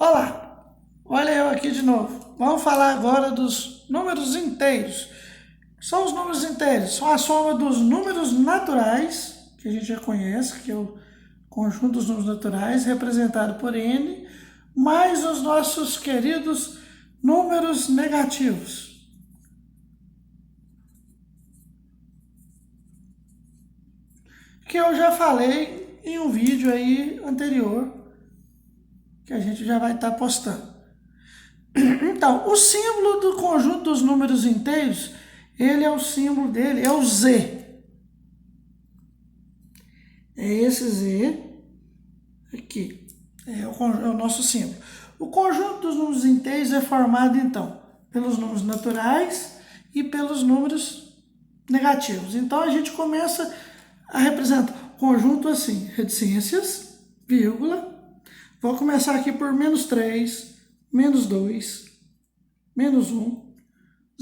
Olá, olha eu aqui de novo. Vamos falar agora dos números inteiros. São os números inteiros, são a soma dos números naturais, que a gente já conhece, que é o conjunto dos números naturais, representado por n, mais os nossos queridos números negativos. Que eu já falei em um vídeo aí anterior, que a gente já vai estar postando. Então, o símbolo do conjunto dos números inteiros, ele é o símbolo dele, é o Z. É esse Z aqui, é o nosso símbolo. O conjunto dos números inteiros é formado, então, pelos números naturais e pelos números negativos. Então, a gente começa a representar o conjunto assim, reticências, vírgula. Vou começar aqui por menos 3, menos 2, menos 1,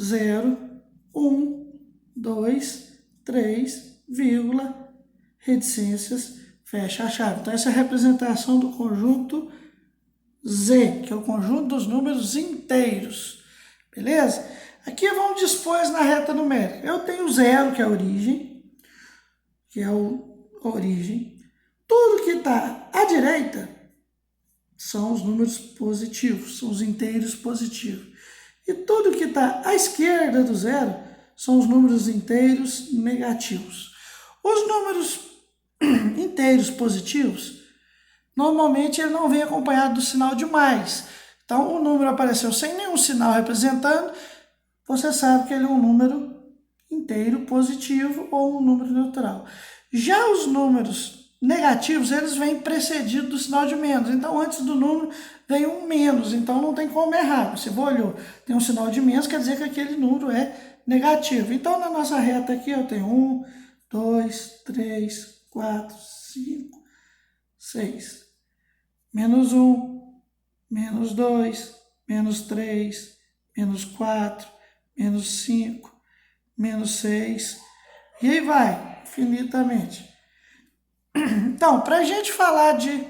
0, 1, 2, 3, vírgula, reticências, fecha a chave. Então, essa é a representação do conjunto Z, que é o conjunto dos números inteiros. Beleza? Aqui vamos dispor na reta numérica. Eu tenho 0, que é a origem, a origem. Tudo que está à direita são os números positivos, são os inteiros positivos. E tudo que está à esquerda do zero são os números inteiros negativos. Os números inteiros positivos, normalmente ele não vem acompanhado do sinal de mais. Então, o número apareceu sem nenhum sinal representando, você sabe que ele é um número inteiro positivo ou um número neutral. Já os números negativos, eles vêm precedidos do sinal de menos. Então, antes do número vem um menos. Então, não tem como errar. Você olhou, tem um sinal de menos, quer dizer que aquele número é negativo. Então, na nossa reta aqui, eu tenho 1, 2, 3, 4, 5, 6. Menos 1, menos 2, menos 3, menos 4, menos 5, menos 6. E aí vai, infinitamente. Então, para a gente falar de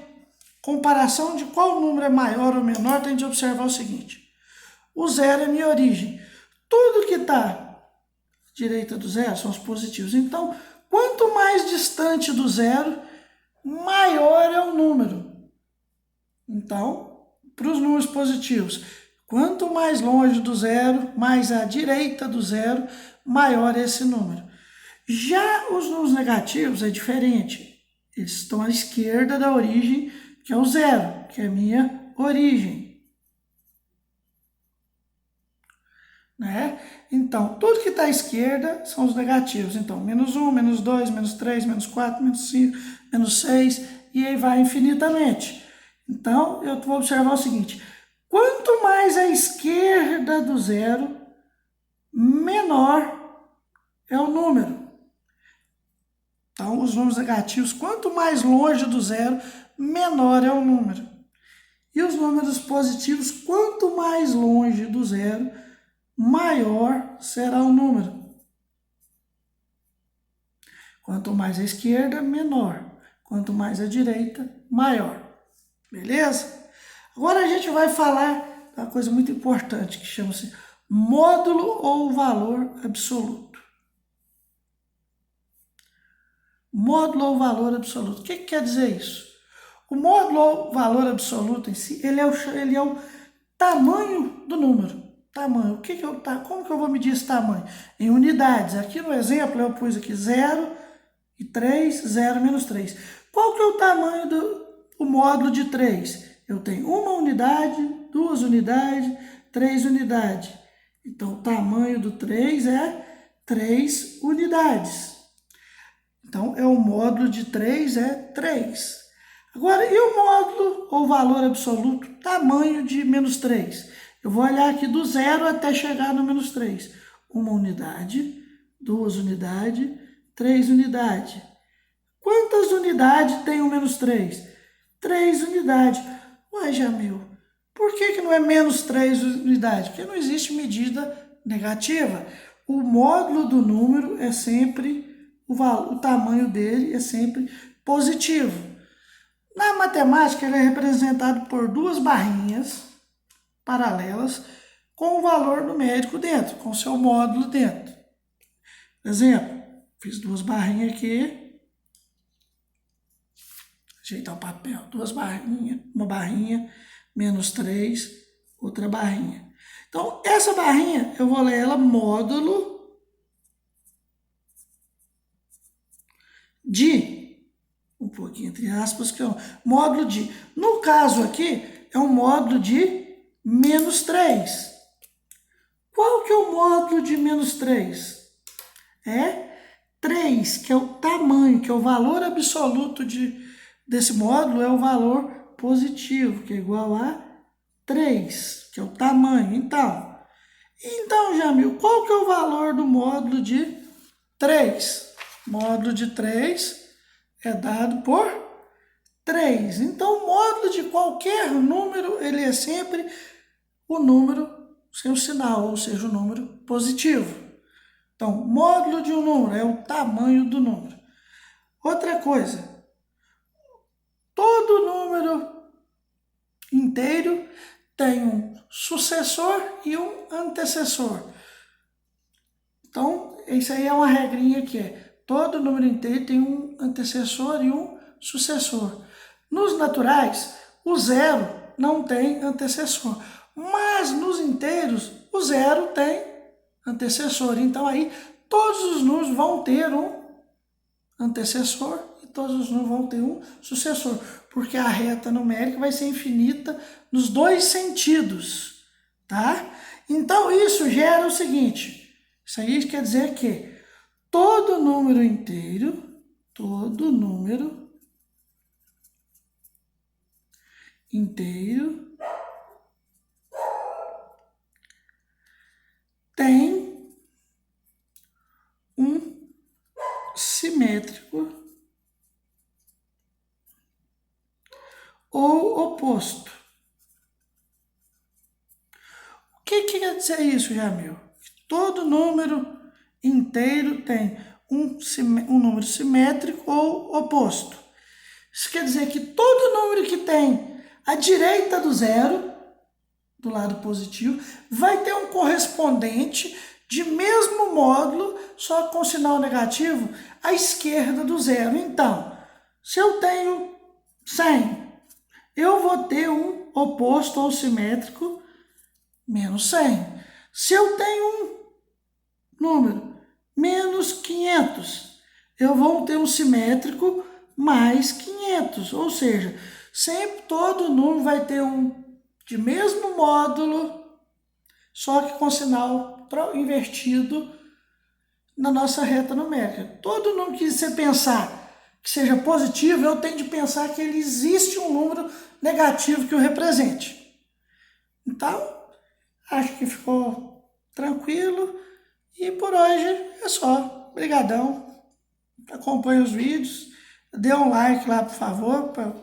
comparação de qual número é maior ou menor, tem de observar o seguinte. O zero é minha origem. Tudo que está à direita do zero são os positivos. Então, quanto mais distante do zero, maior é o número. Então, para os números positivos, quanto mais longe do zero, mais à direita do zero, maior é esse número. Já os números negativos é diferente. Eles estão à esquerda da origem, que é o zero, que é a minha origem. Né? Então, tudo que está à esquerda são os negativos. Então, menos 1, menos 2, menos 3, menos 4, menos 5, menos 6, e aí vai infinitamente. Então, eu vou observar o seguinte. Quanto mais à esquerda do zero, menor é o número. Então, os números negativos, quanto mais longe do zero, menor é o número. E os números positivos, quanto mais longe do zero, maior será o número. Quanto mais à esquerda, menor. Quanto mais à direita, maior. Beleza? Agora a gente vai falar de uma coisa muito importante que chama-se módulo ou valor absoluto. Módulo ou valor absoluto. O que quer dizer isso? O módulo ou valor absoluto em si, ele é o tamanho do número. Tamanho. Como que eu vou medir esse tamanho? Em unidades. Aqui no exemplo eu pus aqui 0 e 3, 0 menos 3. Qual que é o tamanho do módulo de 3? Eu tenho uma unidade, 2 unidades, 3 unidades. Então, o tamanho do 3 é 3 unidades. Então, o módulo de 3 é 3. Agora, e o módulo ou valor absoluto? Tamanho de menos 3. Eu vou olhar aqui do 0 até chegar no menos 3. Uma unidade, 2 unidades, 3 unidades. Quantas unidades tem o menos 3? 3 unidades. Ué, Jamil, por que não é menos 3 unidades? Porque não existe medida negativa. O módulo do número é sempre, o tamanho dele é sempre positivo. Na matemática, ele é representado por duas barrinhas paralelas com o valor numérico dentro, com o seu módulo dentro. Por exemplo, fiz duas barrinhas aqui. Ajeitar o papel. Duas barrinhas, uma barrinha, menos 3, outra barrinha. Então, essa barrinha, eu vou ler ela módulo de, um pouquinho entre aspas, que é um módulo de. No caso aqui, é um módulo de menos 3. Qual que é o módulo de menos 3? É 3, que é o tamanho, que é o valor absoluto desse módulo, é o valor positivo, que é igual a 3, que é o tamanho. Então, Jamil, qual que é o valor do módulo de 3? Módulo de 3 é dado por 3. Então, o módulo de qualquer número, ele é sempre o número sem o sinal, ou seja, o número positivo. Então, módulo de um número é o tamanho do número. Outra coisa, todo número inteiro tem um sucessor e um antecessor. Então, isso aí é uma regrinha que é, todo número inteiro tem um antecessor e um sucessor. Nos naturais, o zero não tem antecessor, mas nos inteiros, o zero tem antecessor. Então, aí, todos os números vão ter um antecessor e todos os números vão ter um sucessor, porque a reta numérica vai ser infinita nos dois sentidos, tá? Então, isso gera o seguinte, isso aí quer dizer que todo número inteiro tem um simétrico ou oposto. O que quer dizer isso, Jamil? Todo número inteiro tem um número simétrico ou oposto. Isso quer dizer que todo número que tem à direita do zero, do lado positivo, vai ter um correspondente de mesmo módulo, só com sinal negativo, à esquerda do zero. Então, se eu tenho 100, eu vou ter um oposto ou simétrico menos 100. Se eu tenho um número menos 500, eu vou ter um simétrico mais 500, ou seja, sempre todo número vai ter um de mesmo módulo, só que com sinal invertido na nossa reta numérica. Todo número que você pensar que seja positivo, eu tenho de pensar que ele existe um número negativo que o represente. Então, acho que ficou tranquilo. E por hoje é só. Obrigadão. Acompanhe os vídeos. Dê um like lá, por favor, para a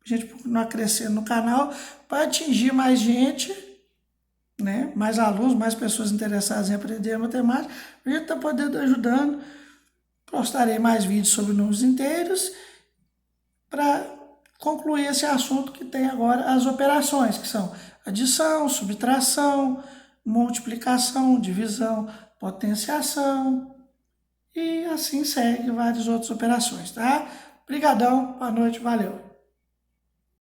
gente continuar crescendo no canal, para atingir mais gente, né? Mais alunos, mais pessoas interessadas em aprender matemática. A gente está podendo ajudando. Postarei mais vídeos sobre números inteiros para concluir esse assunto que tem agora as operações, que são adição, subtração, multiplicação, divisão, potenciação e assim segue várias outras operações, tá? Obrigadão, boa noite, valeu!